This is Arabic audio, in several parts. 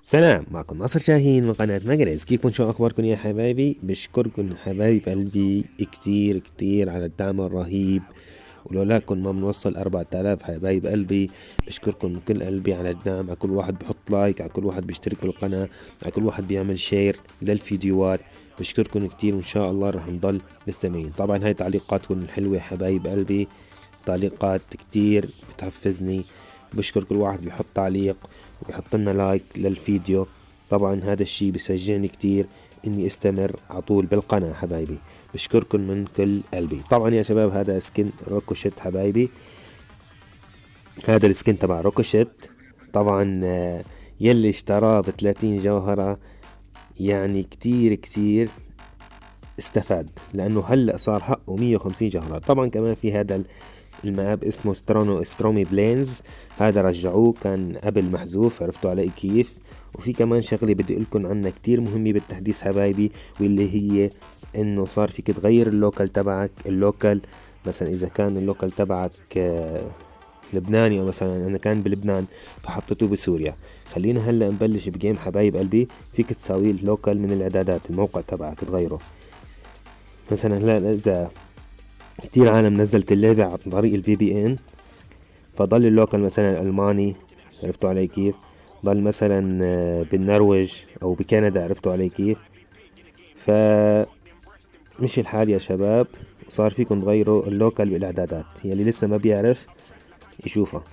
سلام، معكم ناصر شاهين من قناة ماجنيز. كيفكم؟ شو أخباركم يا حبايبي؟ بشكركم حبايب قلبي كتير كتير على الدعم الرهيب، ولولاكم ما بنوصل 4000 حبايب قلبي. بشكركم من كل قلبي على الدعم، على كل واحد بحط لايك، على كل واحد بيشترك بالقناة، على كل واحد بيعمل شير للفيديوهات. بشكركم كتير، وإن شاء الله رح نضل مستمرين. طبعا هاي تعليقاتكم الحلوة حبايب قلبي، تعليقات كتير بتحفزني. بشكر كل واحد بيحط تعليق وبيحط لنا لايك للفيديو. طبعا هذا الشي بيشجعني كتير اني استمر عطول بالقناة حبايبي. بشكركم من كل قلبي. طبعا يا شباب هذا سكن روكوشيت حبايبي، هذا السكن تبع روكوشيت. طبعا يلي اشتراه ب30 جوهرة يعني كتير كتير استفاد، لانه هلأ صار حقه 150 جوهرة. طبعا كمان في هذا الماب اسمه سترومي بلينز، هذا رجعوه كان قبل محذوف، عرفتوا علي كيف. وفي كمان شغلة بدي اقولكم عنها كتير مهمة بالتحديث حبايبي، واللي هي انه صار فيك تغير اللوكال تبعك. اللوكال مثلا اذا كان اللوكال تبعك لبناني، او مثلا انا كان بلبنان فحطيته بسوريا. خلينا هلا نبلش بجيم حبايب قلبي. فيك تساوي اللوكال من الاعدادات، الموقع تبعك تغيره. مثلا هلا اذا كتير عالم نزلت اللعبة عن طريق الفي بي ان، فضل اللوكال مثلا الألماني، عرفتوا علي كيف. ضل مثلا بالنرويج أو بكندا، عرفتوا علي كيف. مش الحال يا شباب، صار فيكم تغيروا اللوكال بالإعدادات. يلي لسه ما بيعرف يشوفها.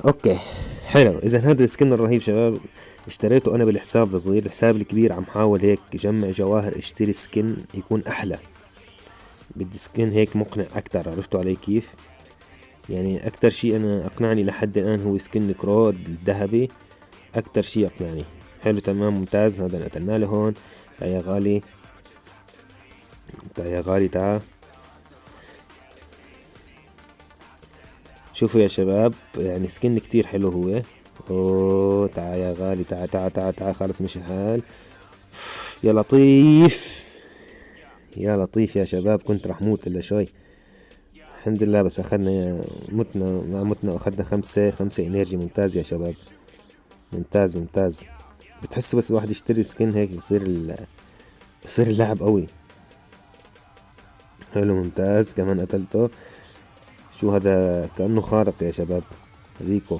اوكي حلو. اذا هذا السكن الرهيب شباب اشتريته انا بالحساب الصغير. الحساب الكبير عم حاول هيك جمع جواهر اشتري سكن يكون احلى. بدي سكن هيك مقنع اكتر، عرفتوا علي كيف. يعني اكتر شي انا اقنعني لحد الان هو سكن كرو الذهبي، اكتر شي اقنعني. حلو تمام ممتاز. هذا قتلنا له هون. تعال يا غالي، تعال يا غالي، تعال. شوفوا يا شباب، يعني سكن كتير حلو هو. اوه تعال يا غالي، تعال تعال تعال تعال. خلص مش الحال. يا لطيف، يا لطيف يا شباب. كنت رح موت الا شوي. الحمد لله بس اخذنا، متنا ما متنا، اخذنا خمسة انرجي. ممتاز يا شباب، ممتاز ممتاز. بتحسوا بس الواحد يشتري سكين هيك بصير اللعب قوي. حلو ممتاز. كمان قتلته. شو هذا؟ كأنه خارق يا شباب، ريكو.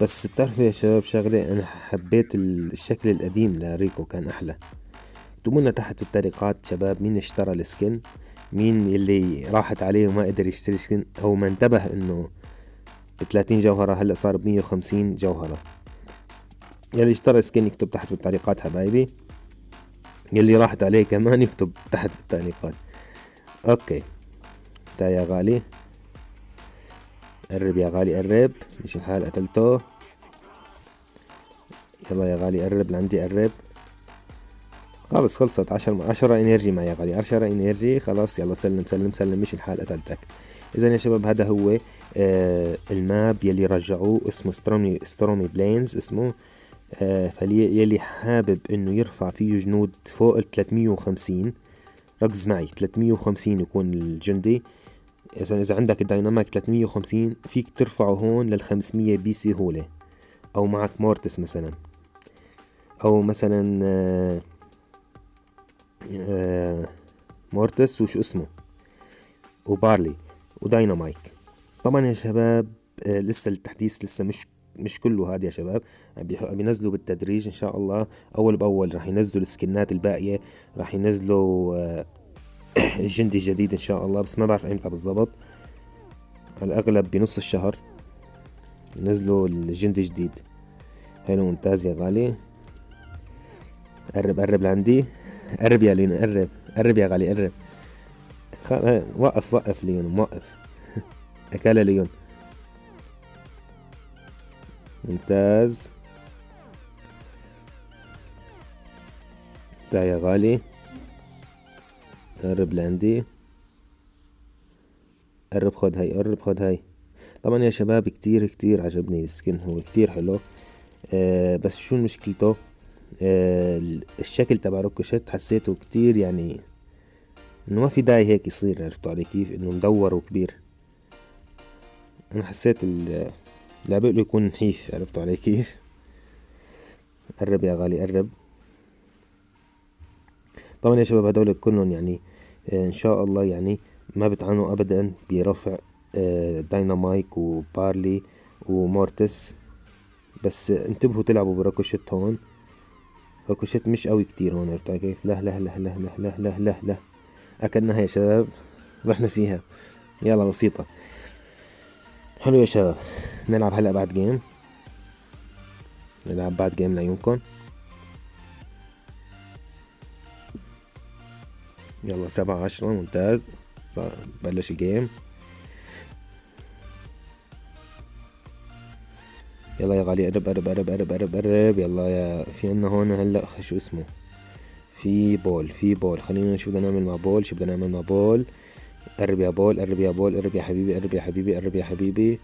بس بتعرفوا يا شباب شغلة، انا حبيت الشكل القديم لريكو، كان احلى. اكتبوا لنا تحت التعليقات شباب، مين اشترى السكن، مين اللي راحت عليه وما قدر يشتري سكن، او ما انتبه انه ب30 جوهرة هلا صار ب150 جوهرة. يلي اشترى سكن يكتب تحت بالتعليقات حبايبي، يلي راحت عليه كمان يكتب تحت بالتعليقات. اوكي تا يا غالي، قرب يا غالي قرب. مش الحال قتلته. يلا يا غالي قرب لعندي، قرب. خلص خلصت. 10 انرجي معي يا غالي، 10 انرجي. خلاص يلا سلم سلم سلم. مش الحال قتلتك. اذا يا شباب هذا هو الماب يلي رجعوه، اسمه سترومي بلينز اسمه. فيلي حابب انه يرفع فيه جنود فوق 350، ركز معي، 350 يكون الجندي. اذا عندك الدايناميك 350 فيك ترفعه هون لل500 بسهولة. او معك مورتس مثلا، او مثلا مورتس وش اسمه، وبارلي وداينامايك. طبعا يا شباب لسه التحديث لسه مش كله هذا يا شباب. بينزلوا بالتدريج ان شاء الله. اول باول راح ينزلوا السكنات الباقية، راح ينزلوا الجندي الجديد ان شاء الله، بس ما بعرف امتى بالضبط. على الاغلب بنص الشهر ينزلوا الجندي الجديد. حلو ممتاز يا غالي. قرب قرب لعندي، قرب يا ليون، قرب قرب يا غالي قرب. وقف وقف ليون، موقف. اكل ليون. ممتاز. تعال يا غالي، قرب لعندي، قرب خد هاي، قرب خد هاي. طبعا يا شباب كتير كتير عجبني السكن، هو كتير حلو. بس شو مشكلته؟ الشكل تبع روكوشيت حسيته كتير يعني انه ما في داعي هيك يصير، عرفتوا علي كيف؟ انه مدور وكبير. انا حسيت لا بقله يكون نحيف، عرفتوا علي كيف؟ قرب يا غالي قرب. طبعا يا شباب هدول كلهم يعني ان شاء الله يعني ما بتعانوا ابدا برفع داينامايك وبارلي ومورتس. بس انتبهوا تلعبوا براكوشيت هون. راكوشيت مش قوي كتير هون، عرفتوا كيف؟ لا لا لا لا لا لا لا لا لا، اكلناها يا شباب، رحنا فيها. يلا بسيطة. حلو يا شباب، نلعب هلا بعد جيم. نلعب بعد جيم لعيونكم. يلا 7-10 ممتاز. صار بلش الجيم. يلا يا غالي قرب قرب قرب قرب قرب قرب. يلا يا في عنا هون هلا شو اسمه، في بول. خلينا نشوف بدنا نعمل مع بول. شو بدنا نعمل مع بول؟ قرب يا بول قرب يا بول قرب يا حبيبي قرب يا حبيبي قرب يا حبيبي.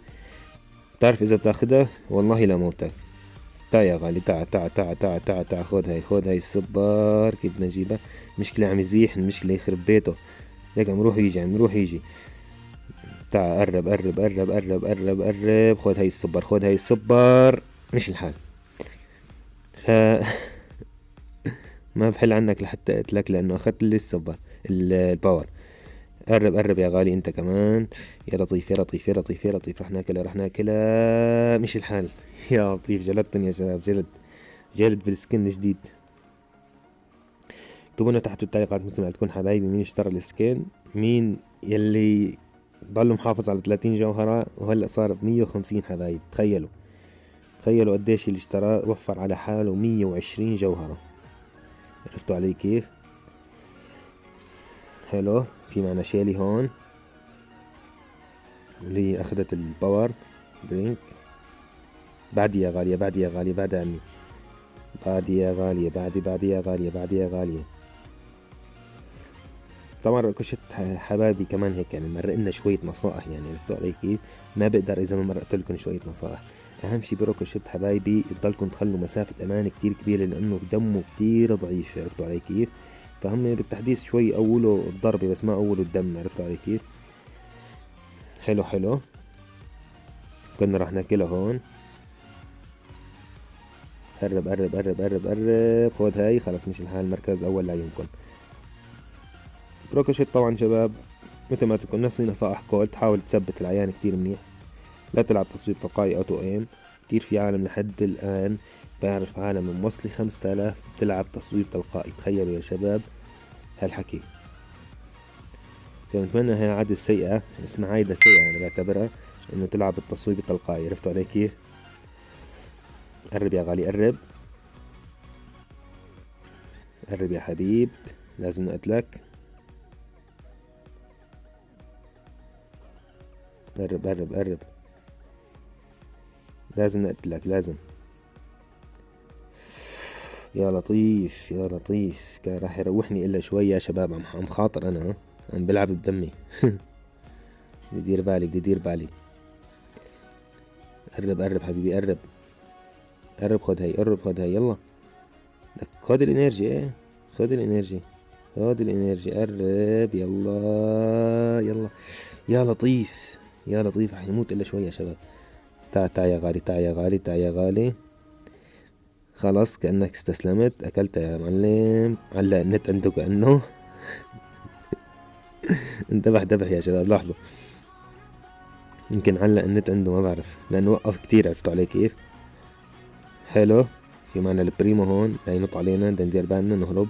بتعرف اذا بتاخدها والله لا موتك. تعا يا غالي تعا تعا تعا تعا تعا تعا. خد هاي السبار. كيف بدنا نجيبها؟ مشكلة عم يزيح، المشكلة يخرب بيته. ليك عم يروح يجي عم يروح يجي. تعا قرب قرب قرب قرب قرب قرب. خد هاي السبار خد هاي السبار. مش الحال. ف ما بحل عنك لحتى اقتلك لانه اخذت لي السبار الباور. قرب قرب يا غالي انت كمان. يا لطيف يا لطيف يا لطيف يا لطيف. رح ناكلها رح ناكلها. مش الحال. يا لطيف جلدتن يا شباب، جلد بالسكن الجديد. اكتبوا لنا تحت التعليقات مثل ما تكون حبايبي مين اشترى السكين، مين يلي ضل محافظ على 30 جوهرة وهلأ صار ب150 حبايب. تخيلوا قديش اللي اشتراه وفر على حاله 120 جوهرة. عرفتوا علي كيف؟ حلو. في معنا شيلي هون اللي اخذت الباور درينك. بعدي يا غالية بعدي يا غالية بعد عني. بعدي يا غالية بعدي يا غالية بعدي يا غالية. طبعا كشت حبايبي كمان هيك يعني مرقنا شوية نصائح، يعني عرفتوا علي كيف؟ ما بقدر اذا ما مرقت لكم شوية نصائح. اهم شي بروكوشيت حبايبي تضلكم تخلوا مسافة امان كتير كبيرة لانه دمه كتير ضعيف. عرفتوا علي كيف؟ فهم بالتحديث شوي اولوا الضربة بس ما اولوا الدم. عرفتوا علي كيف؟ حلو. كنا راح ناكلها هون. قرب قرب قرب قرب قرب. خد هاي خلاص. مش الحال مركز اول لعيونكم. بروكوشيت طبعا شباب مثل ما تكون نفس نصائح كولت. حاول تثبت العيان كتير منيح. لا تلعب تصويب تلقائي اوتو ايم. كتير في عالم لحد الان بعرف عالم موصلي 5000 بتلعب تصويب تلقائي. تخيلوا يا شباب هالحكي. فنتمنى هاي عادة سيئة، اسمها عادة سيئة انا بعتبرها، انه تلعب التصويب التلقائي. عرفتوا علي كيف؟ قرب يا غالي قرب قرب يا حبيب. لازم نقتلك. قرب قرب قرب. لازم نقتلك لازم. يا لطيف يا لطيف. كان راح يروحني الا شوي يا شباب. عم خاطر انا عم بلعب بدمي. بدي دير بالي بدي دير بالي. قرب قرب حبيبي قرب قرب. خد هاي قرب خد هاي. يلا خد الانرجي. ايه خد الانرجي خد الانرجي. قرب يلا يلا. يا لطيف يا لطيف. رح يموت الا شوي يا شباب. تعا يا غالي تعا يا غالي تعا يا غالي. خلاص كأنك استسلمت. أكلت يا معلم. علق النت عنده كأنه. انتبه دبح يا شباب. لحظة يمكن علق النت عنده ما بعرف لأنه وقف كتير. عرفتوا علي كيف؟ حلو. في معنا البريمو هون لا ينط علينا. بدنا ندير بالنا نهرب.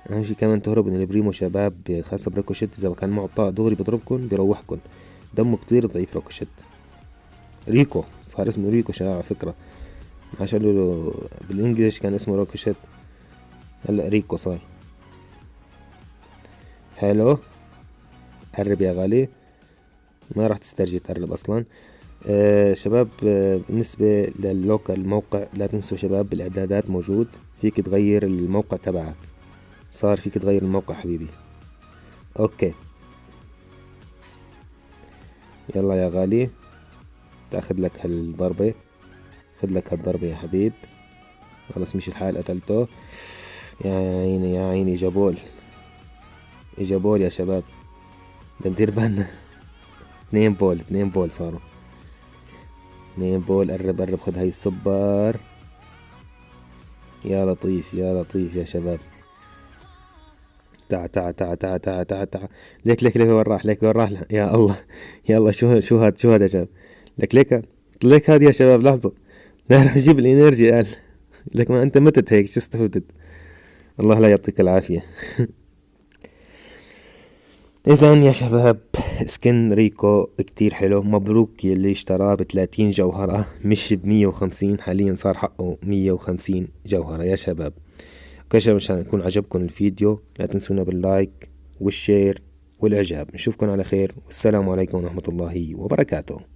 أهم شي كمان تهرب من البريمو شباب، خاصة بريكوشيت إذا كان معه طاقة دغري بضربكن بيروحكن. دمه كتير ضعيف روكوشيت. ريكو صار اسمه ريكو شباب على فكرة. عشان له بالانجليش كان اسمه روكوشيت، هلا ريكو صار. حلو. قرب يا غالي. ما راح تسترجي تقرب اصلا. شباب بالنسبة لللوكال الموقع لا تنسوا شباب بالاعدادات موجود فيك تغير الموقع تبعك. صار فيك تغير الموقع حبيبي. اوكي يلا يا غالي تاخذ لك هالضربة. خذ لك هالضربة يا حبيب. خلص مش الحال قتلته. يا عيني يا عيني جابول. اجا بول يا شباب، ندير بالنا. 2 بول، 2 بول صاروا. 2 بول. قرب قرب، خد هاي السوبر. يا لطيف يا لطيف يا شباب. تعا تعا تعا تعا تعا تعا تعا. ليك ليك ليك وين راح، ليك وين راح، يا الله. يلا شو هاد، شو هاد يا شباب. لك هاد يا شباب، لحظة. لا راح اجيب الانرجي قال. لك ما انت متت هيك، شو استفدت. الله لا يعطيك العافية. اذا يا شباب، سكن ريكو كتير حلو، مبروك يلي اشتراه ب30 جوهرة مش ب150. حاليا صار حقه 150 جوهرة يا شباب. اوكي شباب، مشان يكون عجبكم الفيديو لا تنسونا باللايك والشير والاعجاب. نشوفكم على خير، والسلام عليكم ورحمة الله وبركاته.